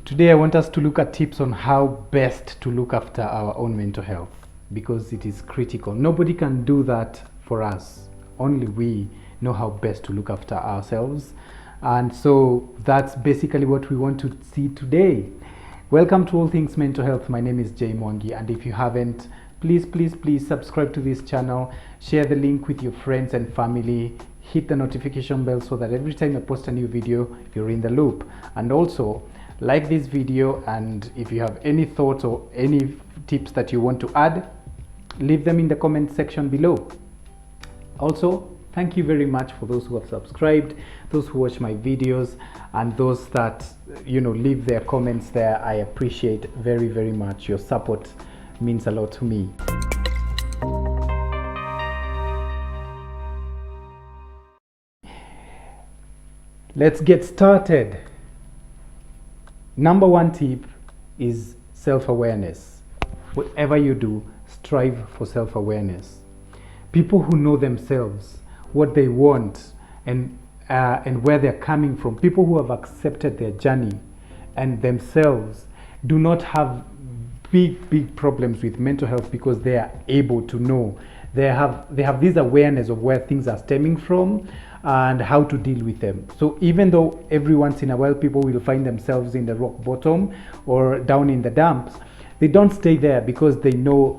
Today I want us to look at tips on how best to look after our own mental health, because it is critical. Nobody can do that for us. Only we know how best to look after ourselves. And so that's basically what we want to see today. Welcome to All Things Mental Health. My name is Jay Mwangi, and if you haven't, please subscribe to this channel, share the link with your friends and family, hit the notification bell so that every time I post a new video, you're in the loop. And also, like this video, and if you have any thoughts or any tips that you want to add, leave them in the comment section below. Also, thank you very much for those who have subscribed, those who watch my videos, and those that leave their comments there. I appreciate very much. Your support means a lot to me. Let's get started. Number one tip is self-awareness. Whatever you do, strive for self-awareness. People who know themselves, what they want, and where they're coming from, people who have accepted their journey and themselves, do not have big problems with mental health because they are able to know. They have this awareness of where things are stemming from and how to deal with them. So even though every once in a while people will find themselves in the rock bottom or down in the dumps, they don't stay there because they know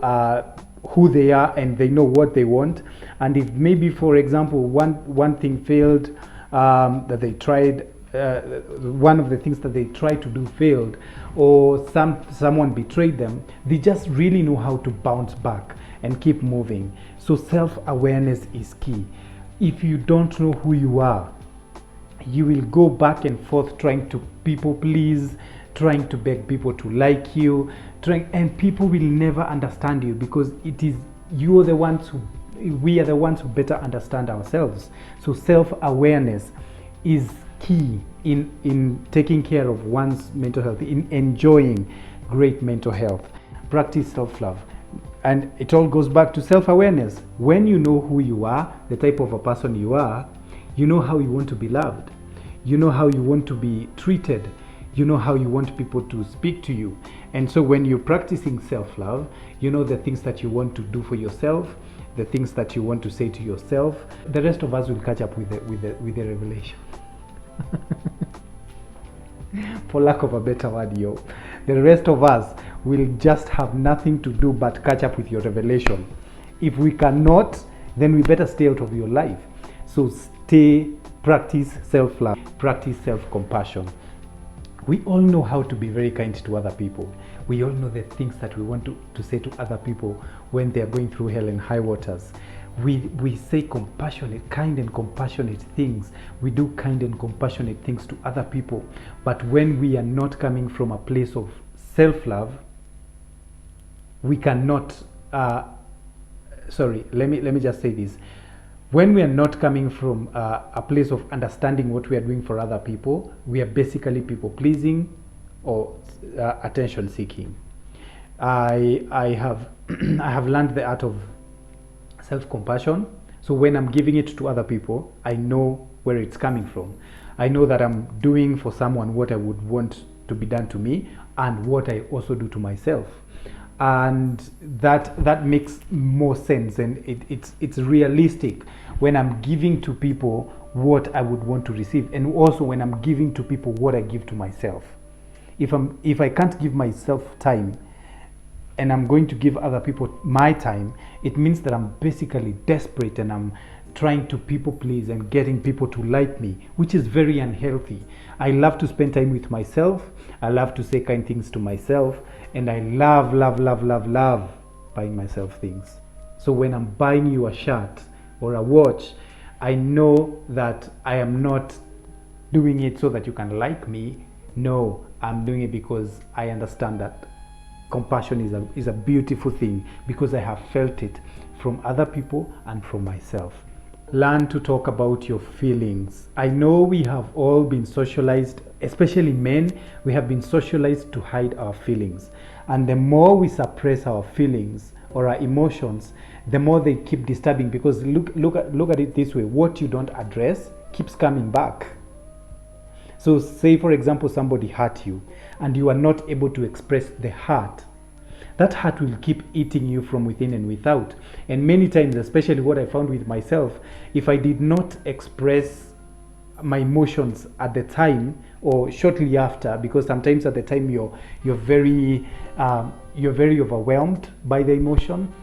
who they are and they know what they want. And if maybe, for example, one thing failed, that they tried, one of the things that they tried to do failed, or someone betrayed them, they just really know how to bounce back and keep moving. So self-awareness is key. If you don't know who you are, you will go back and forth trying to people please, trying to beg people to like you, and people will never understand you because we are the ones who better understand ourselves. So self-awareness is key in taking care of one's mental health, in enjoying great mental health. Practice self-love. And it all goes back to self-awareness. When you know who you are, the type of a person you are, you know how you want to be loved. You know how you want to be treated. You know how you want people to speak to you. And so when you're practicing self-love, you know the things that you want to do for yourself, the things that you want to say to yourself. The rest of us will catch up with the revelation. For lack of a better word, the rest of us will just have nothing to do but catch up with your revelation. If we cannot, then we better stay out of your life. So practice self-love, practice self-compassion. We all know how to be very kind to other people. We all know the things that we want to say to other people when they're going through hell and high waters. We say kind and compassionate things. We do kind and compassionate things to other people. But when we are not coming from a place of self-love, we cannot, let me just say this. When we are not coming from a place of understanding what we are doing for other people, we are basically people pleasing or attention seeking. I have learned the art of self-compassion. So when I'm giving it to other people, I know where it's coming from. I know that I'm doing for someone what I would want to be done to me and what I also do to myself. And that makes more sense, and it's realistic when I'm giving to people what I would want to receive, and also when I'm giving to people what I give to myself. If I can't give myself time and I'm going to give other people my time, it means that I'm basically desperate and I'm trying to people please and getting people to like me, which is very unhealthy. I love to spend time with myself. I love to say kind things to myself, and I love buying myself things. So when I'm buying you a shirt or a watch, I know that I am not doing it so that you can like me. No, I'm doing it because I understand that compassion is a beautiful thing, because I have felt it from other people and from myself. Learn to talk about your feelings. I know we have all been socialized, especially men, we have been socialized to hide our feelings. And the more we suppress our feelings or our emotions, the more they keep disturbing, because look at it this way: what you don't address keeps coming back. So say, for example, somebody hurt you and you are not able to express the hurt. That hurt will keep eating you from within and without. And many times, especially what I found with myself, if I did not express my emotions at the time or shortly after, because sometimes at the time you're very overwhelmed by the emotion,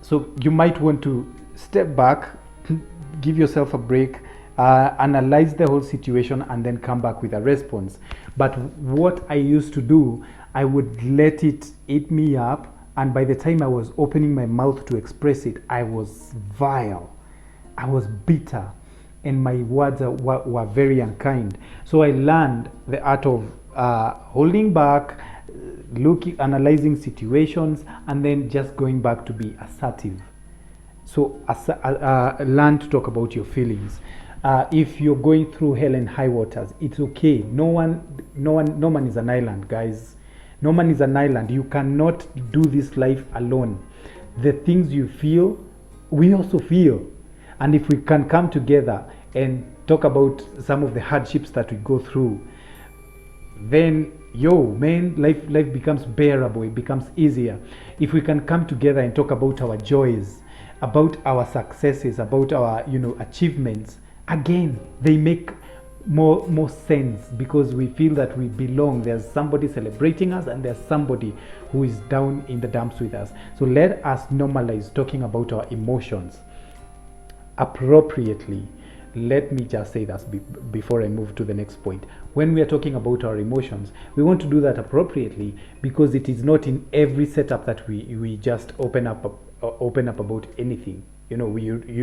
so you might want to step back, give yourself a break, analyze the whole situation, and then come back with a response. But what I used to do, I would let it eat me up, and by the time I was opening my mouth to express it, I was vile, I was bitter, and my words were very unkind. So I learned the art of holding back, analyzing situations, and then just going back to be assertive. So learn to talk about your feelings. If you're going through hell and high waters, it's okay. No man is an island, guys. No man is an island. You cannot do this life alone. The things you feel, we also feel. And if we can come together and talk about some of the hardships that we go through, then life becomes bearable, it becomes easier. If we can come together and talk about our joys, about our successes, about our achievements, again, they make more sense, because we feel that we belong. There's somebody celebrating us, and there's somebody who is down in the dumps with us. So let us normalize talking about our emotions appropriately. Let me just say that before I move to the next point. When we are talking about our emotions, we want to do that appropriately, because it is not in every setup that we just open up about anything. You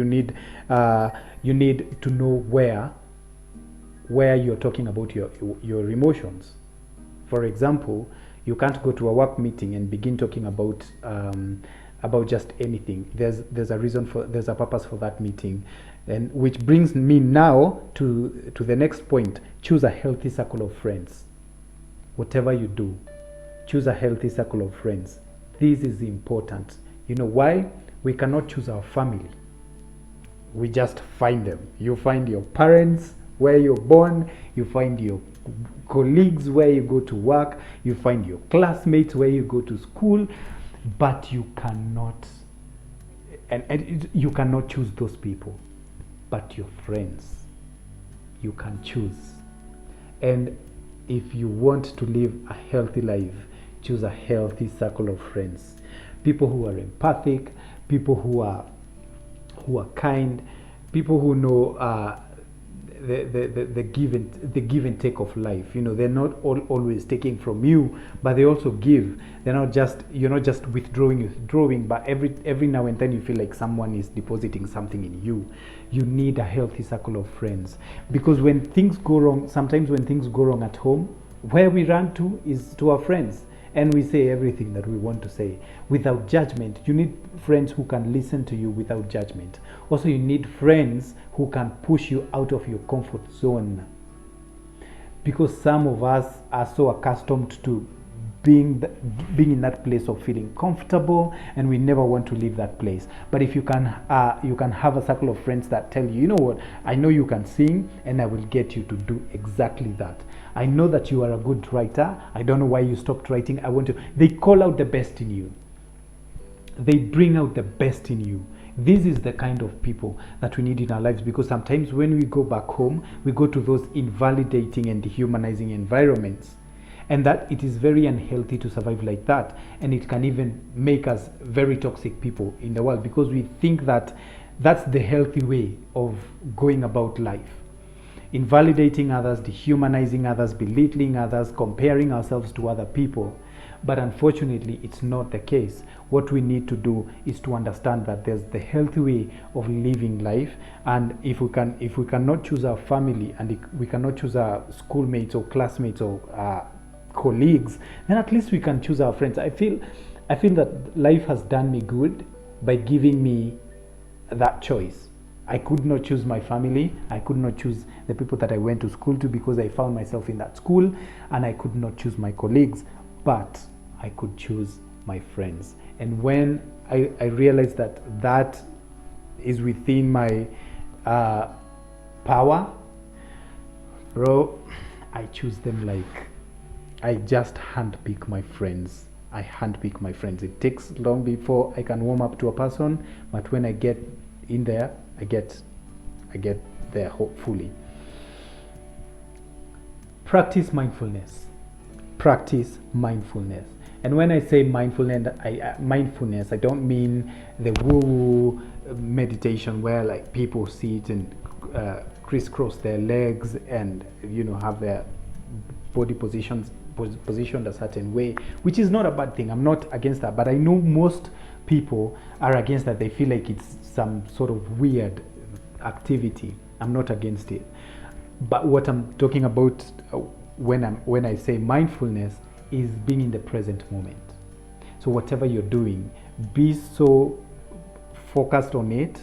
need to know where you're talking about your emotions. For example, you can't go to a work meeting and begin talking about just anything. There's a purpose for that meeting. And which brings me now to the next point. Choose a healthy circle of friends. Whatever you do, choose a healthy circle of friends. This is important. You know why? We cannot choose our family. We just find them. You find your parents where you're born. You find your colleagues where you go to work. You find your classmates where you go to school. But you cannot, and you cannot choose those people. But your friends, you can choose. And if you want to live a healthy life, choose a healthy circle of friends. People who are empathic, people who are kind, people who know the give and take of life. They're not always taking from you, but they also give. They're not just just withdrawing, but every now and then you feel like someone is depositing something in you. You need a healthy circle of friends, because when things go wrong, sometimes when things go wrong at home, where we run to is to our friends, and we say everything that we want to say without judgment. You need friends who can listen to you without judgment. Also, you need friends who can push you out of your comfort zone, because some of us are so accustomed to being in that place of feeling comfortable, and we never want to leave that place. But if you can have a circle of friends that tell you, you know what, I know you can sing, and I will get you to do exactly that. I know that you are a good writer. I don't know why you stopped writing. They call out the best in you. They bring out the best in you. This is the kind of people that we need in our lives, because sometimes when we go back home, we go to those invalidating and dehumanizing environments, and that it is very unhealthy to survive like that, and it can even make us very toxic people in the world, because we think that that's the healthy way of going about life. Invalidating others, dehumanizing others, belittling others, comparing ourselves to other people. But unfortunately, it's not the case. What we need to do is to understand that there's the healthy way of living life, and if we cannot choose our family, and we cannot choose our schoolmates or classmates or colleagues, then at least we can choose our friends. I feel that life has done me good by giving me that choice. I could not choose my family. I could not choose the people that I went to school to, because I found myself in that school, and I could not choose my colleagues, but I could choose my friends. And when I realized that is within my power, Bro, I choose them like I just handpick my friends. I handpick my friends. It takes long before I can warm up to a person, but when I get in there, I get there hopefully. Practice mindfulness. Practice mindfulness. And when I say mindfulness, I don't mean the woo meditation where like people sit and crisscross their legs and have their body positioned a certain way, which is not a bad thing. I'm not against that, but I know most people are against that. They feel like it's some sort of weird activity. I'm not against it, but what I'm talking about when I say mindfulness is being in the present moment. So whatever you're doing, be so focused on it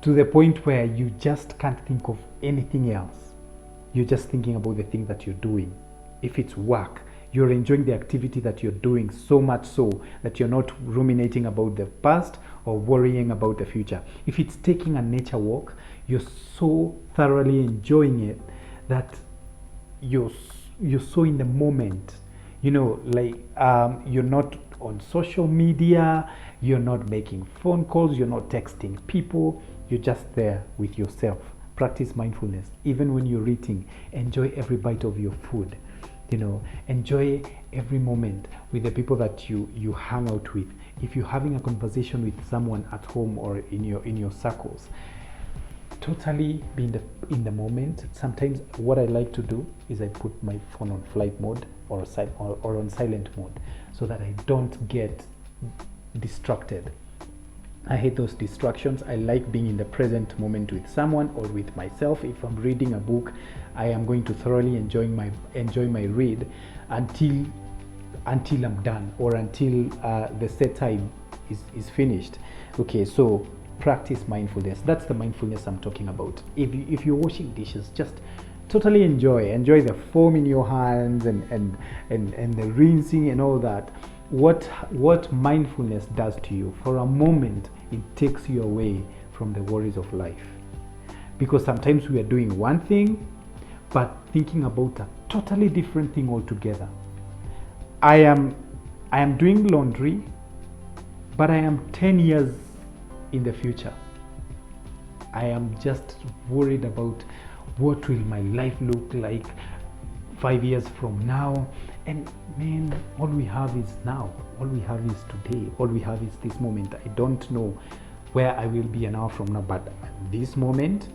to the point where you just can't think of anything else. You're just thinking about the thing that you're doing. If it's work, you're enjoying the activity that you're doing so much so that you're not ruminating about the past or worrying about the future. If it's taking a nature walk, you're so thoroughly enjoying it that you're so in the moment. You're not on social media, you're not making phone calls, you're not texting people, you're just there with yourself. Practice mindfulness. Even when you're eating, enjoy every bite of your food. Enjoy every moment with the people that you hang out with. If you're having a conversation with someone at home or in your circles, totally be in the moment. Sometimes what I like to do is I put my phone on flight mode or on silent mode so that I don't get distracted. I hate those distractions. I like being in the present moment with someone or with myself. If I'm reading a book, I am going to thoroughly enjoy my read until I'm done or until the set time is finished. Okay, so practice mindfulness. That's the mindfulness I'm talking about. If you're washing dishes, just totally enjoy the foam in your hands and the rinsing and all that. What mindfulness does to you, for a moment it takes you away from the worries of life, because sometimes we are doing one thing but thinking about a totally different thing altogether. I am doing laundry, but I am 10 years in the future. I am just worried about what will my life look like 5 years from now. And man, all we have is now. All we have is today. All we have is this moment. I don't know where I will be an hour from now, but this moment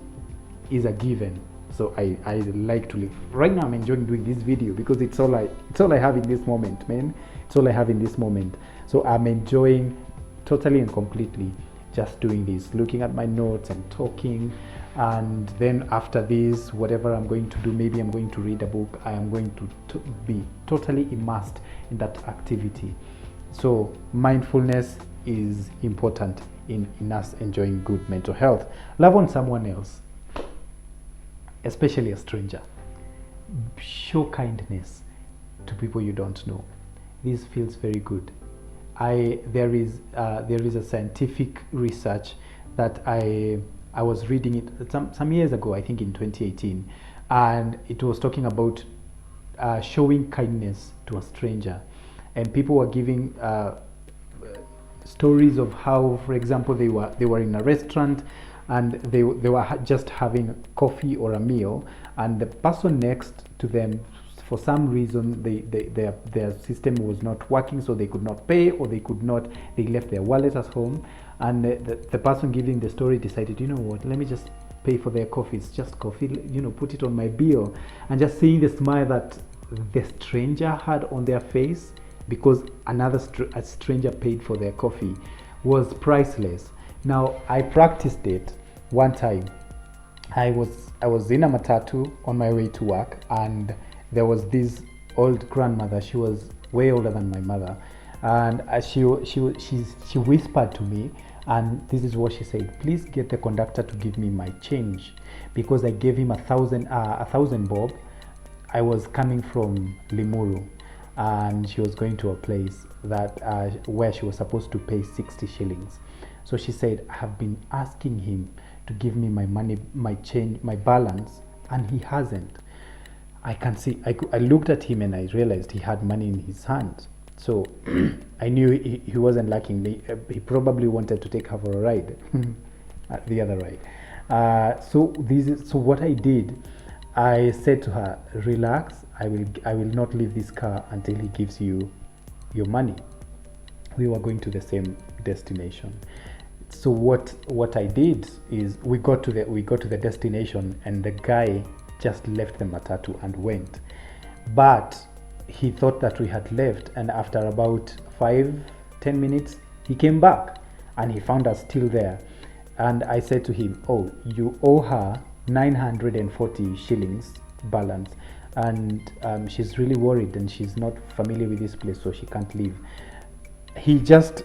is a given. So I like to live. Right now I'm enjoying doing this video because it's all I have in this moment, man. It's all I have in this moment. So I'm enjoying totally and completely just doing this, looking at my notes and talking. And then after this, whatever I'm going to do, maybe I'm going to read a book, I am going to be totally immersed in that activity. So mindfulness is important in us enjoying good mental health. Love on someone else, especially a stranger. Show kindness to people you don't know. This feels very good. There is a scientific research that I was reading it some years ago, I think in 2018, and it was talking about showing kindness to a stranger, and people were giving stories of how, for example, they were in a restaurant and they were just having coffee or a meal, and the person next to them, for some reason, their system was not working, so they could not pay, or they left their wallet at home, and the person giving the story decided, you know what, let me just pay for their coffee. It's just coffee, put it on my bill. And just seeing the smile that the stranger had on their face because a stranger paid for their coffee was priceless. Now, I practiced it one time. I was in a matatu on my way to work, and there was this old grandmother. She was way older than my mother, and she whispered to me, and this is what she said: please get the conductor to give me my change, because I gave him a thousand bob. I was coming from Limuru, and she was going to a place that where she was supposed to pay 60 shillings. So she said, I have been asking him to give me my money, my change, my balance and he hasn't. I can see, I looked at him and I realized he had money in his hand. So I knew he wasn't lacking me. He probably wanted to take her for a ride, the other ride. So what I did, I said to her, relax, I will not leave this car until he gives you your money. We were going to the same destination. So what I did is we got to the destination, and the guy just left the matatu and went. But he thought that we had left, and after about 5-10 minutes he came back and he found us still there. And I said to him, oh, you owe her 940 shillings balance, and she's really worried and she's not familiar with this place, so she can't leave. He just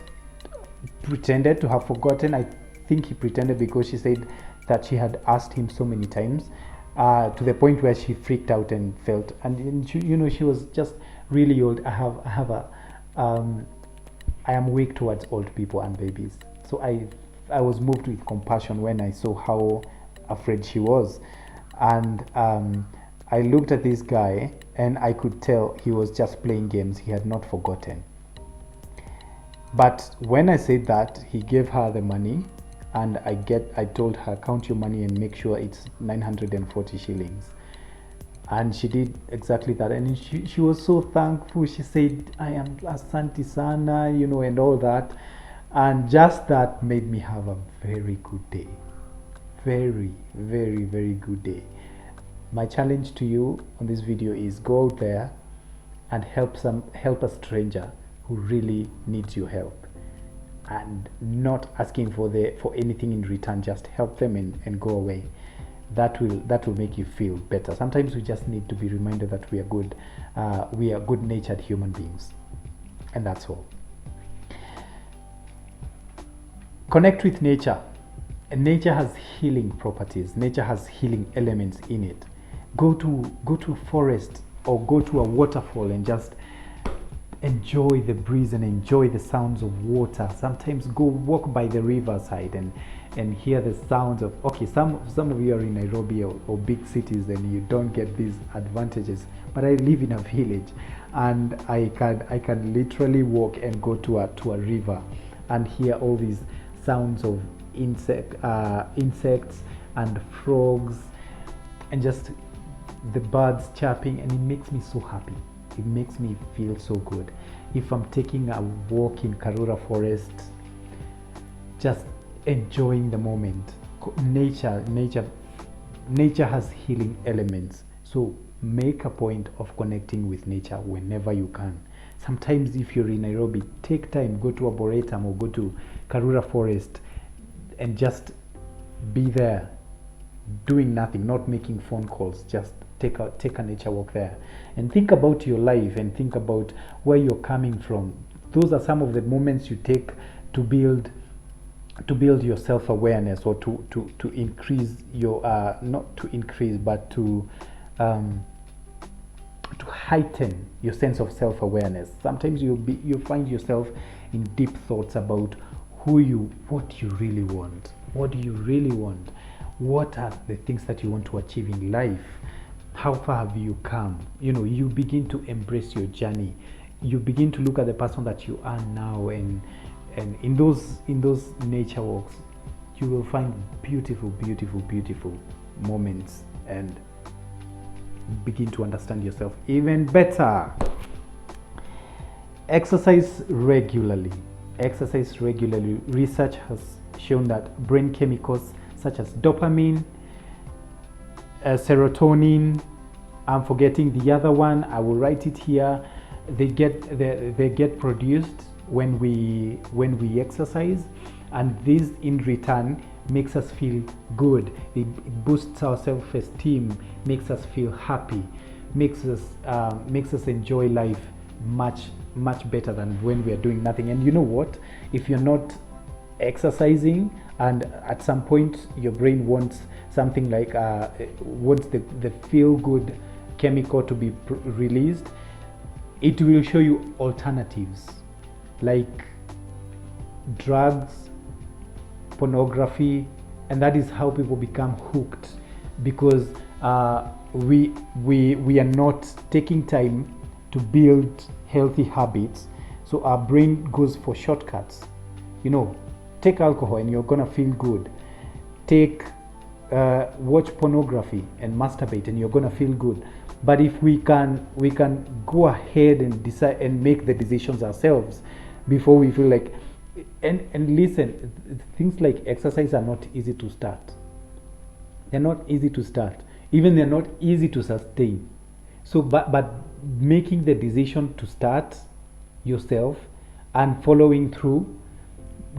pretended to have forgotten. I think he pretended because she said that she had asked him so many times, to the point where she freaked out and felt, and she, she was just really old. I am weak towards old people and babies, so I was moved with compassion when I saw how afraid she was. And I looked at this guy and I could tell he was just playing games. He had not forgotten. But when I said that, he gave her the money, and I told her, count your money and make sure it's 940 shillings. And she did exactly that, and she was so thankful. She said, I am asante sana, and all that. And just that made me have a very good day. Very, very, very good day. My challenge to you on this video is go out there and help a stranger who really needs your help, and not asking for anything in return. Just help them and go away. That will make you feel better. Sometimes we just need to be reminded that we are good. We are good-natured human beings, and that's all. Connect with nature. And nature has healing properties. Nature has healing elements in it. Go to a forest or go to a waterfall and just enjoy the breeze and enjoy the sounds of water. Sometimes go walk by the riverside and hear the sounds of, okay, some of you are in Nairobi or big cities and you don't get these advantages, but I live in a village, and I can literally walk and go to a river and hear all these sounds of insects and frogs and just the birds chirping, and it makes me so happy. It makes me feel so good. If I'm taking a walk in Karura Forest, just enjoying the moment. Nature has healing elements, so make a point of connecting with nature whenever you can. Sometimes if you're in Nairobi, take time, go to Arboretum or go to Karura Forest and just be there doing nothing, not making phone calls. Just take a nature walk there and think about your life and think about where you're coming from. Those are some of the moments you take to build your self-awareness, or to increase your not to increase but to heighten your sense of self-awareness. Sometimes you find yourself in deep thoughts about what you really want. What do you really want? What are the things that you want to achieve in life? How far have you come? You begin to embrace your journey. You begin to look at the person that you are now, and in those nature walks, you will find beautiful moments and begin to understand yourself even better. Exercise regularly. Research has shown that brain chemicals such as dopamine, serotonin, I'm forgetting the other one, I will write it here, they get produced when we exercise, and this in return makes us feel good. It boosts our self-esteem, makes us feel happy, makes us enjoy life much better than when we are doing nothing. And you know what? If you're not exercising and at some point your brain wants something like wants the feel-good chemical to be released, it will show you alternatives like drugs, pornography, and that is how people become hooked, because we are not taking time to build healthy habits, so our brain goes for shortcuts. Take alcohol and you're gonna feel good. Watch pornography and masturbate and you're gonna feel good. But if we can go ahead and decide and make the decisions ourselves before we feel like, and listen, things like exercise are not easy to start. They're not easy to start. Even they're not easy to sustain. So, but making the decision to start yourself and following through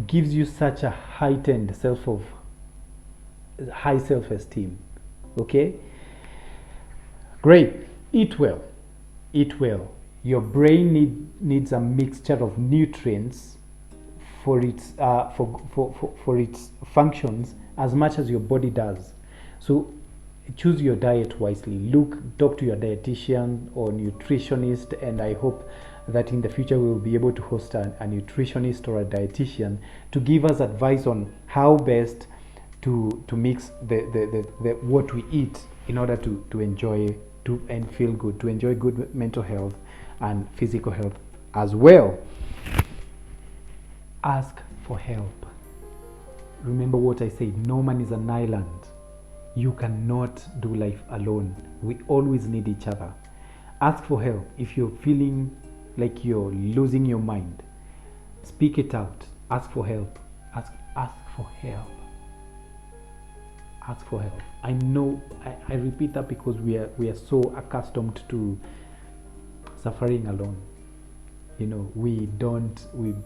gives you such a heightened high self-esteem. Okay, great. Eat well. Your brain needs a mixture of nutrients for its for its functions as much as your body does. So choose your diet wisely. Talk to your dietitian or nutritionist, and I hope that in the future we will be able to host a nutritionist or a dietitian to give us advice on how best to mix the what we eat in order to enjoy and feel good, to enjoy good mental health and physical health as well. Ask for help. Remember what I said, no man is an island. You cannot do life alone. We always need each other. Ask for help. If you're feeling like you're losing your mind, speak it out. Ask for help. Ask for help. Ask for help. I know I repeat that because we are so accustomed to suffering alone. We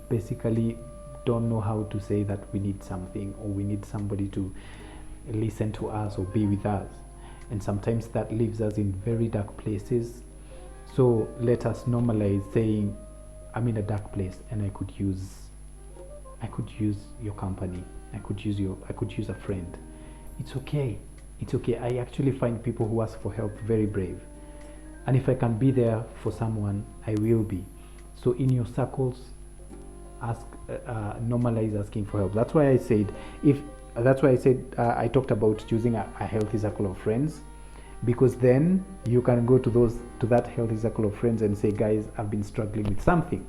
basically don't know how to say that we need something or we need somebody to listen to us or be with us, and sometimes that leaves us in very dark places. So let us normalize saying, I'm in a dark place and I could use your company. I could use a friend. It's okay. I actually find people who ask for help very brave, and if I can be there for someone, I will be. So in your circles, normalize asking for help. That's why I said I talked about choosing a healthy circle of friends, because then you can go to that healthy circle of friends and say, guys, I've been struggling with something,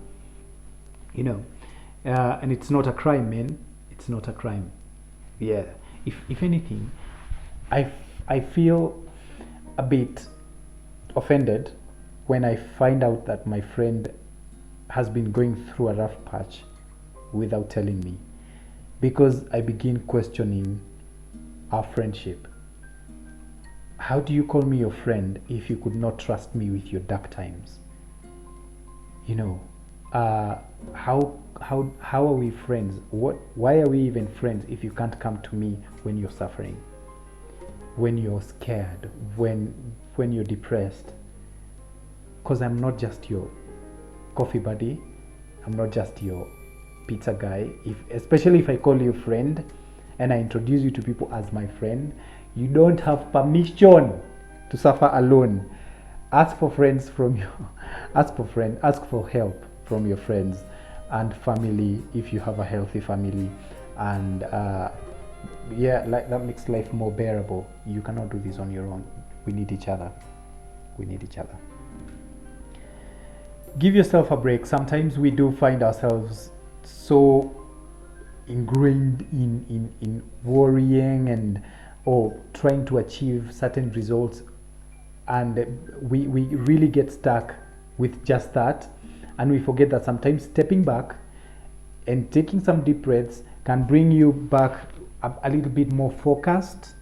and it's not a crime, man. It's not a crime. Yeah. If anything, I feel a bit offended when I find out that my friend has been going through a rough patch without telling me, because I begin questioning our friendship. How do you call me your friend if you could not trust me with your dark times? How are we friends? Why are we even friends if you can't come to me when you're suffering, when you're scared, when you're depressed? Because I'm not just your coffee buddy. I'm not just your pizza guy. Especially if I call you friend and I introduce you to people as my friend, you don't have permission to suffer alone. Ask for help from your friends and family if you have a healthy family, and that makes life more bearable. You cannot do this on your own. We need each other. Give yourself a break. Sometimes we do find ourselves so ingrained in worrying or trying to achieve certain results, and we really get stuck with just that, and we forget that sometimes stepping back and taking some deep breaths can bring you back a little bit more focused.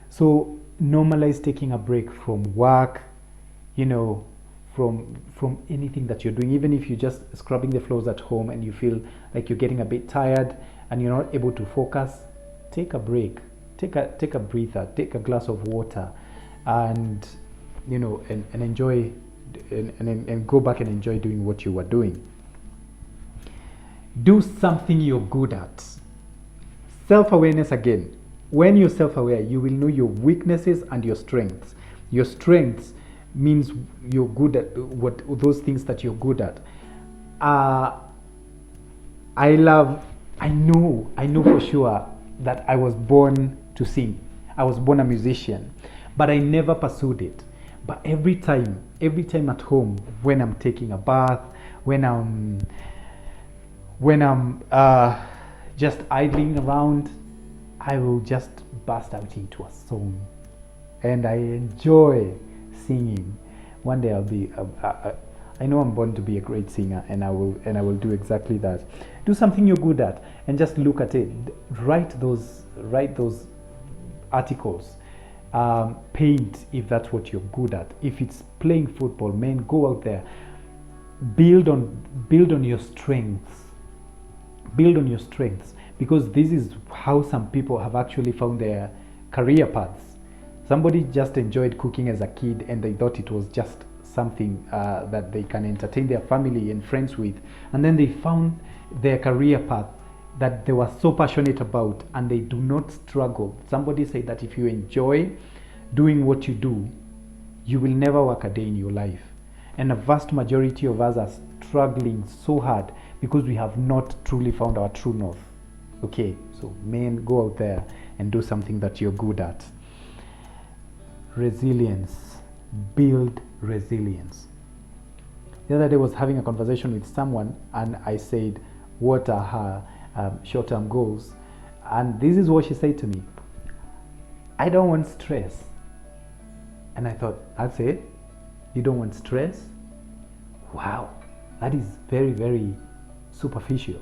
So normalize taking a break from work, from anything that you're doing. Even if you're just scrubbing the floors at home and you feel like you're getting a bit tired and you're not able to focus, take a break, take a breather, take a glass of water, and and enjoy and go back and enjoy doing what you were doing. Do something you're good at. Self-awareness again. When you're self-aware, you will know your weaknesses and your strengths. Your strengths means you're good at those things that you're good at. I know for sure that I was born to sing. I was born a musician, but I never pursued it. But every time at home, when I'm taking a bath, when I'm just idling around, I will just burst out into a song, and I enjoy singing. One day I'll be. I know I'm born to be a great singer, and I will do exactly that. Do something you're good at, and just look at it. Write those articles. Paint if that's what you're good at. If it's playing football, man, go out there. Build on your strengths. Build on your strengths, because this is how some people have actually found their career paths. Somebody just enjoyed cooking as a kid, and they thought it was just something that they can entertain their family and friends with, and then they found their career path that they were so passionate about, and they do not struggle. Somebody said that if you enjoy doing what you do, you will never work a day in your life. And a vast majority of us are struggling so hard because we have not truly found our true north. Okay, so men, go out there and do something that you're good at. Resilience. Build resilience. The other day I was having a conversation with someone, and I said, what are her short-term goals? And this is what she said to me: I don't want stress. And I thought, that's it? You don't want stress? Wow, that is very, very superficial,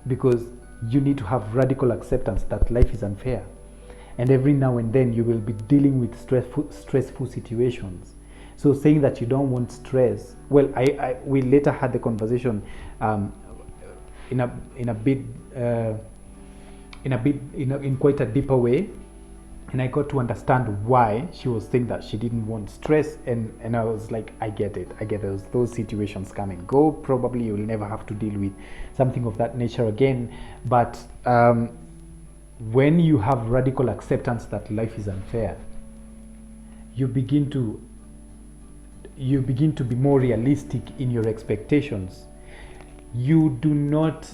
because you need to have radical acceptance that life is unfair, and every now and then you will be dealing with stressful situations. So saying that you don't want stress, well, we later had the conversation in quite a deeper way, and I got to understand why she was saying that she didn't want stress, and I was like, I get it. Those situations come and go. Probably you will never have to deal with something of that nature again, but when you have radical acceptance that life is unfair, you begin to be more realistic in your expectations. You do not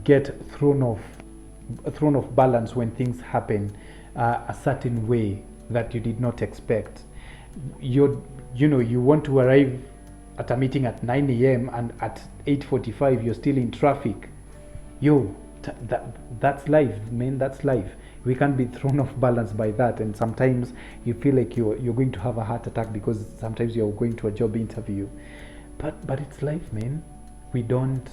get thrown off balance when things happen a certain way that you did not expect. You want to arrive at a meeting at 9 a.m. and at 8:45 you're still in traffic. That's life, man. That's life. We can't be thrown off balance by that, and sometimes you feel like you're going to have a heart attack because sometimes you're going to a job interview, but it's life, man. We can't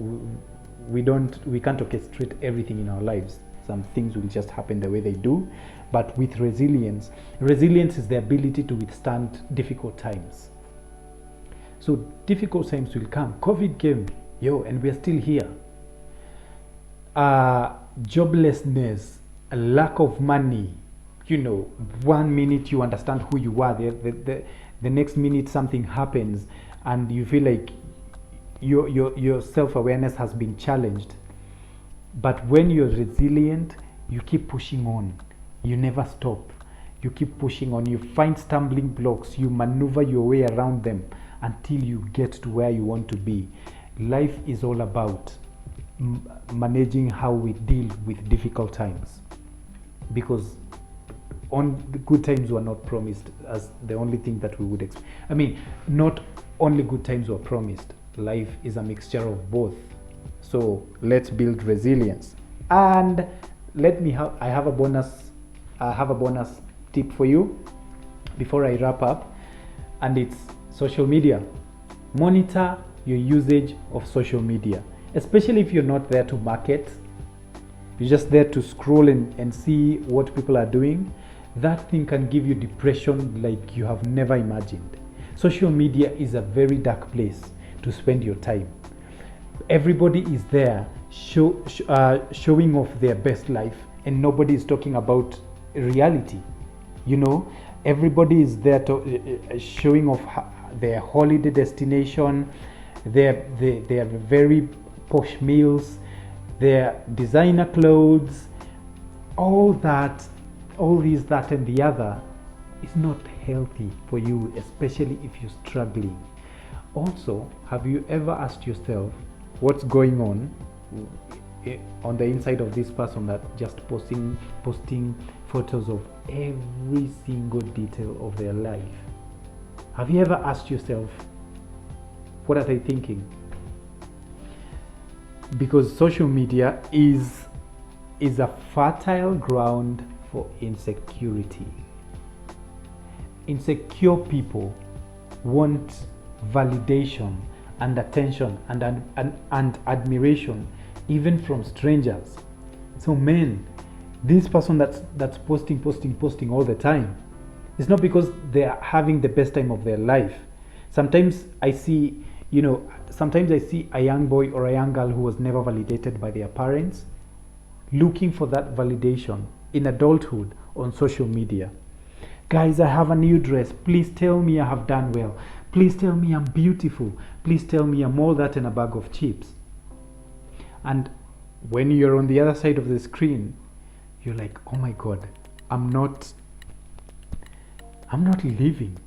orchestrate everything in our lives. Some things will just happen the way they do. But with resilience is the ability to withstand difficult times. So difficult times will come. COVID came, and we are still here. Joblessness, a lack of money. 1 minute you understand who you are, the next minute something happens, and you feel like your self-awareness has been challenged. But when you're resilient, you keep pushing on. You never stop. You keep pushing on. You find stumbling blocks. You maneuver your way around them until you get to where you want to be. Life is all about managing how we deal with difficult times, because on the good times were not promised as the only thing that we would expect. Not only good times were promised. Life is a mixture of both. So let's build resilience. And I have a bonus tip for you before I wrap up, and it's social media. Monitor your usage of social media, especially if you're not there to market. You're just there to scroll and see what people are doing. That thing can give you depression like you have never imagined. Social media is a very dark place to spend your time. Everybody is there showing off their best life, and nobody is talking about reality. Everybody is there showing off their holiday destination, their very posh meals, their designer clothes, all this, that, and the other is not healthy for you, especially if you're struggling. Also, have you ever asked yourself what's going on the inside of this person that just posting photos of every single detail of their life. Have you ever asked yourself, what are they thinking? Because social media is a fertile ground for insecurity. Insecure people want validation and attention and admiration, even from strangers. So men, this person that's posting all the time, it's not because they are having the best time of their life. Sometimes I see a young boy or a young girl who was never validated by their parents, looking for that validation in adulthood on social media. Guys, I have a new dress. Please tell me I have done well. Please tell me I'm beautiful. Please tell me I'm all that in a bag of chips. And when you're on the other side of the screen, you're like, oh my God, I'm not living.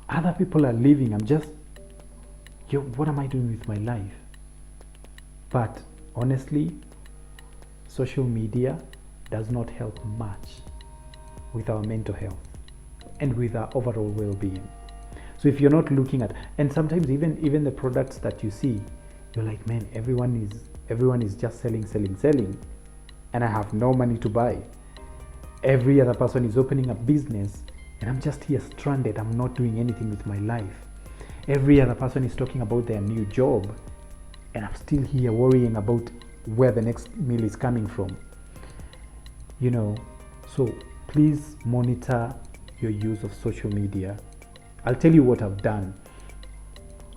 Other people are living. I'm just, what am I doing with my life? But honestly, social media does not help much with our mental health and with our overall well-being. So if you're not looking at, and sometimes even the products that you see, you're like, man, everyone is just selling, and I have no money to buy. Every other person is opening a business, and I'm just here stranded. I'm not doing anything with my life. Every other person is talking about their new job, and I'm still here worrying about where the next meal is coming from. So please monitor your use of social media. I'll tell you what I've done.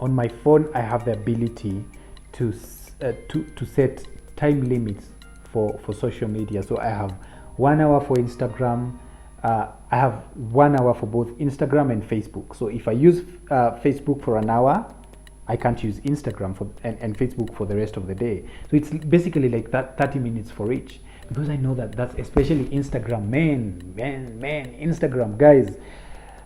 On my phone, I have the ability to set time limits for social media. So I have 1 hour for Instagram. I have 1 hour for both Instagram and Facebook. So if I use Facebook for an hour, I can't use Instagram and Facebook for the rest of the day. So it's basically like that 30 minutes for each. Because I know that's especially Instagram. Man, Instagram, guys.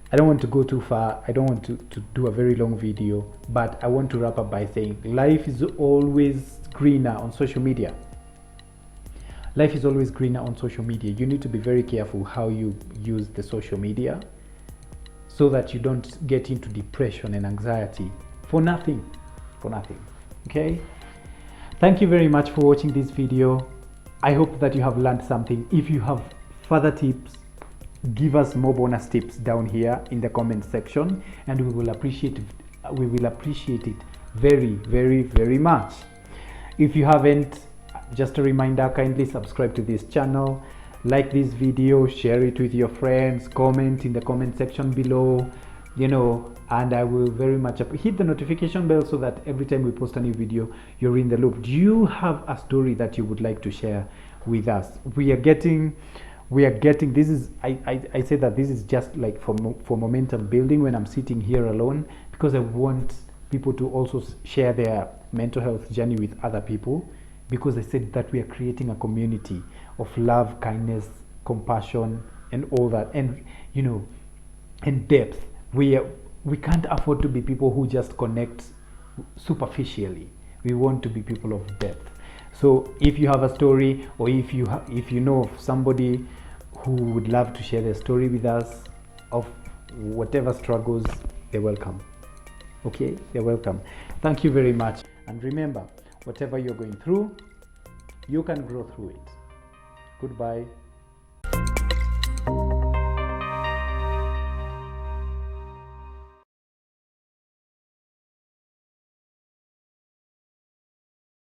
I don't want to go too far. I don't want to do a very long video, but I want to wrap up by saying life is always greener on social media. Life is always greener on social media. You need to be very careful how you use the social media so that you don't get into depression and anxiety for nothing. Okay? Thank you very much for watching this video. I hope that you have learned something. If you have further tips, give us more bonus tips down here in the comment section, and we will appreciate it very, very, very much. If you haven't, just a reminder, kindly subscribe to this channel, like this video, share it with your friends, comment in the comment section below, and I will very much hit the notification bell so that every time we post a new video, you're in the loop. Do you have a story that you would like to share with us? We are getting this is I say that this is just like for momentum building when I'm sitting here alone, because I want people to also share their mental health journey with other people, because I said that we are creating a community of love, kindness, compassion, and all that, and and depth. We can't afford to be people who just connect superficially. We want to be people of depth. So if you have a story, or if you know of somebody who would love to share their story with us of whatever struggles, they're welcome. Okay, they're welcome. Thank you very much. And remember, whatever you're going through, you can grow through it. Goodbye.